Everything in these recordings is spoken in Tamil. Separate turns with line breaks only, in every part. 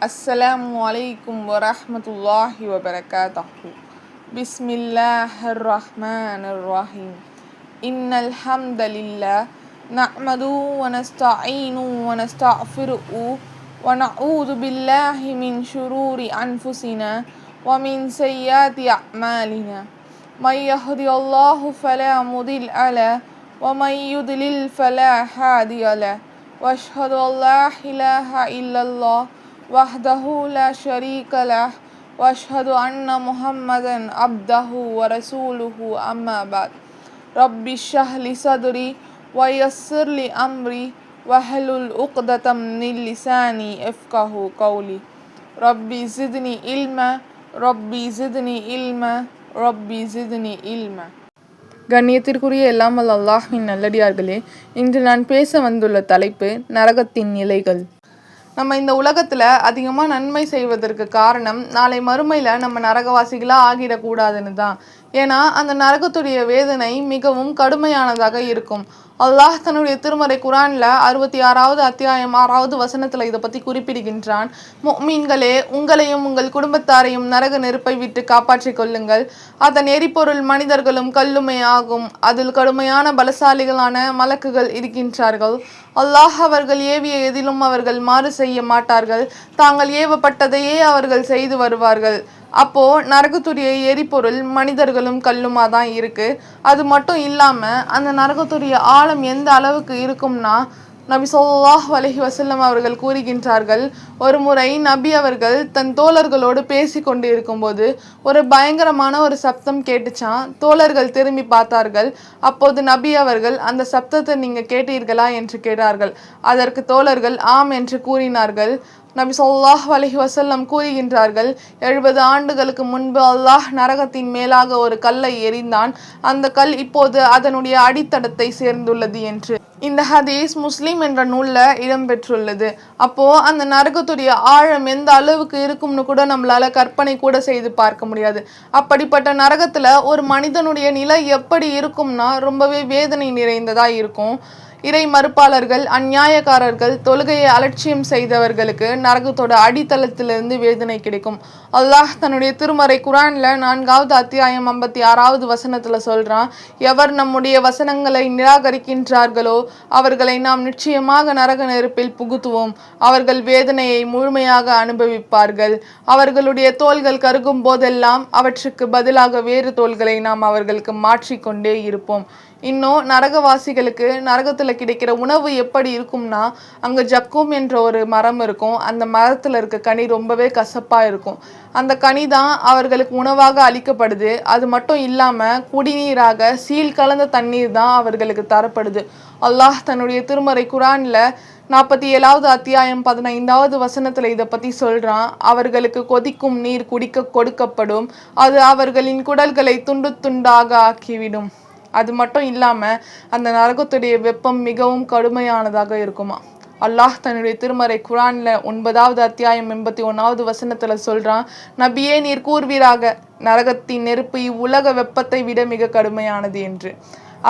Assalamualaikum warahmatullahi wabarakatuh. Bismillahirrahmanirrahim. Innal hamdalillah nahmaduhu wa nasta'inuhu wa nastaghfiruhu wa na'udzu billahi min shururi anfusina wa min sayyiati a'malina. May yahdihillahu fala mudilla lahu wa may yudlil fala hadiya lahu. Wa ashhadu an la ilaha illallah wahdahu la sharika lah wa ashhadu anna Muhammadan abdahu wa rasuluhu amma ba'd. Rabbi shrah li sadri wa yassir li amri wahlul 'uqdatam min lisani yafqahu qawli. Rabbi zidni ilma rabbi zidni ilma rabbi zidni ilma. கண்ணியத்திற்குரிய எல்லாம் வல்ல அல்லாஹ்வின் நல்லடியார்களே, இன்று நான் பேச வந்துள்ள தலைப்பு நரகத்தின் நிலைகள். நம்ம இந்த உலகத்தில் அதிகமாக நன்மை செய்வதற்கு காரணம் நாளை மறுமையில் நம்ம நரகவாசிகளாக ஆகிடக்கூடாதுன்னு தான். ஏன்னா அந்த நரகத்துடைய வேதனை மிகவும் கடுமையானதாக இருக்கும். அல்லாஹ் தன்னுடைய திருமறை குரானில் 66வது அத்தியாயம் 6வது வசனத்தில் இதை பற்றி குறிப்பிடுகின்றான். முஃமின்களே, உங்களையும் உங்கள் குடும்பத்தாரையும் நரக நெருப்பை விட்டு காப்பாற்றிக் கொள்ளுங்கள். அதன் எரிபொருள் மனிதர்களும் கல்லுமே ஆகும். அதில் கடுமையான பலசாலிகளான மலக்குகள் இருக்கின்றார்கள். அல்லாஹ் அவர்கள் ஏவிய எதிலும் அவர்கள் மாறு செய்ய மாட்டார்கள். தாங்கள் ஏவப்பட்டதையே அவர்கள் செய்து வருவார்கள். அப்போ நரகத்துடைய எரிபொருள் மனிதர்களும் கல்லுமா தான் இருக்கு. அது மட்டும் இல்லாம அந்த நரகத்துடைய ஆழம் எந்த அளவுக்கு இருக்கும்னா, நபி ஸல்லல்லாஹு அலைஹி வஸல்லம் அவர்கள் கூறுகின்றார்கள், ஒரு முறை நபி அவர்கள் தன் தோழர்களோடு பேசி கொண்டு இருக்கும்போது ஒரு பயங்கரமான ஒரு சப்தம் கேட்டுச்சான். தோழர்கள் திரும்பி பார்த்தார்கள். அப்போது நபி அவர்கள், அந்த சப்தத்தை நீங்க கேட்டீர்களா என்று கேட்டார்கள். அதற்கு தோழர்கள் ஆம் என்று கூறினார்கள். நபி ஸல்லல்லாஹு அலைஹி வஸல்லம் கூறுகின்றார்கள், 70 ஆண்டுகளுக்கு முன்பு அல்லாஹ் நரகத்தின் மேலாக ஒரு கல்லை எறிந்தான். அந்த கல் இப்போது அதனுடைய அடித்தடத்தை சேர்ந்துள்ளது என்று. இந்த ஹதீஸ் முஸ்லிம் என்ற நூலில் இடம்பெற்றுள்ளது. அப்போ அந்த நரகத்துடைய ஆழம் எந்த அளவுக்கு இருக்கும்னு கூட நம்மளால கற்பனை கூட செய்து பார்க்க முடியாது. அப்படிப்பட்ட நரகத்துல ஒரு மனிதனுடைய நிலை எப்படி இருக்கும்னா ரொம்பவே வேதனை நிறைந்ததா இருக்கும். இறை மறுப்பாளர்கள், அந்நியாயக்காரர்கள், தொழுகையை அலட்சியம் செய்தவர்களுக்கு நரகத்தோட அடித்தளத்திலிருந்து வேதனை கிடைக்கும். அல்லாஹ் தன்னுடைய திருமறை குரான்ல 4வது அத்தியாயம் 56வது வசனத்துல சொல்றான், எவர் நம்முடைய வசனங்களை நிராகரிக்கின்றார்களோ அவர்களை நாம் நிச்சயமாக நரக நெருப்பில் புகுத்துவோம். அவர்கள் வேதனையை முழுமையாக அனுபவிப்பார்கள். அவர்களுடைய தோள்கள் கருகும் போதெல்லாம் அவற்றுக்கு பதிலாக வேறு தோள்களை நாம் அவர்களுக்கு மாற்றிக்கொண்டே இருப்போம். இன்னும் நரகவாசிகளுக்கு நரகத்தில் கிடைக்கிற உணவு எப்படி இருக்கும்னா, அங்கே ஜக்கும் என்ற ஒரு மரம் இருக்கும். அந்த மரத்தில் இருக்க கனி ரொம்பவே கசப்பாக இருக்கும். அந்த கனி தான் அவர்களுக்கு உணவாக அளிக்கப்படுது. அது மட்டும் இல்லாமல் குடிநீராக சீல் கலந்த தண்ணீர் தான் அவர்களுக்கு தரப்படுது. அல்லாஹ் தன்னுடைய திருமறை குரானில் 47வது அத்தியாயம் 15வது வசனத்தில் இதை பற்றி சொல்கிறான். அவர்களுக்கு கொதிக்கும் நீர் குடிக்க கொடுக்கப்படும். அது அவர்களின் குடல்களை துண்டு துண்டாக ஆக்கிவிடும். அது மட்டும் இல்லாமல் அந்த நரகத்துடைய வெப்பம் மிகவும் கடுமையானதாக இருக்குமா. அல்லாஹ் தன்னுடைய திருமறை குரானில் 9வது அத்தியாயம் 81வது வசனத்தில் சொல்கிறான், நபியே நீர் கூர்வீராக, நரகத்தின் நெருப்பு இவ்வுலக வெப்பத்தை விட மிக கடுமையானது என்று.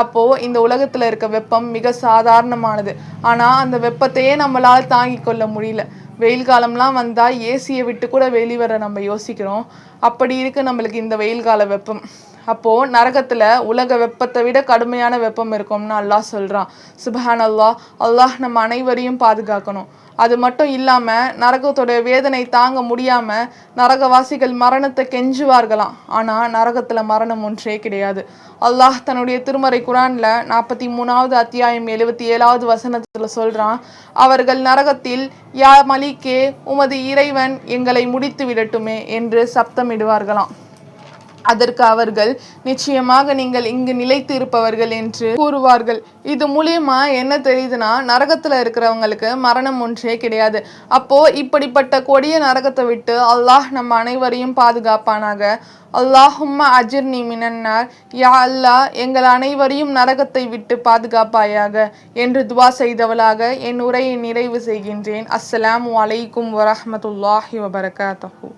அப்போது இந்த உலகத்தில் இருக்க வெப்பம் மிக சாதாரணமானது. ஆனால் அந்த வெப்பத்தையே நம்மளால் தாங்கி கொள்ள முடியல. வெயில் காலம்லாம் வந்தால் ஏசியை விட்டு கூட வெளிவர நம்ம யோசிக்கிறோம். அப்படி இருக்கு நம்மளுக்கு இந்த வெயில் கால வெப்பம். அப்போது நரகத்தில் உலக வெப்பத்தை விட கடுமையான வெப்பம் இருக்கும்னு அல்லாஹ் சொல்கிறான். சுப்ஹான் அல்லாஹ். அல்லாஹ் நம்ம அனைவரையும் பாதுகாக்கணும். அது மட்டும் இல்லாமல் நரகத்தோட வேதனை தாங்க முடியாமல் நரகவாசிகள் மரணத்தை கெஞ்சுவார்களாம். ஆனால் நரகத்தில் மரணம் ஒன்றே கிடையாது. அல்லாஹ் தன்னுடைய திருமறை குரானில் 43வது அத்தியாயம் 77வது வசனத்தில் சொல்கிறான், அவர்கள் நரகத்தில் யா மலிக்கே, உமது இறைவன் எங்களை முடித்து விடட்டுமே என்று சப்தமிடுவார்களாம். அதற்கு அவர்கள், நிச்சயமாக நீங்கள் இங்கு நிலைத்து இருப்பவர்கள் என்று கூறுவார்கள். இது மூலியமா என்ன தெரியுதுன்னா, நரகத்துல இருக்கிறவங்களுக்கு மரணம் ஒன்றே கிடையாது. அப்போ இப்படிப்பட்ட கொடிய நரகத்தை விட்டு அல்லாஹ் நம்ம அனைவரையும் பாதுகாப்பானாக. அல்லாஹும்ம அஜிர்னி மினன்னார், யா அல்லாஹ் எங்கள் அனைவரையும் நரகத்தை விட்டு பாதுகாப்பாயாக என்று துவா செய்தவளாக என் உரையை நிறைவு செய்கின்றேன். அஸ்ஸலாமு அலைக்கும் வரஹ்மத்துல்லாஹி வபரகாத்துஹு.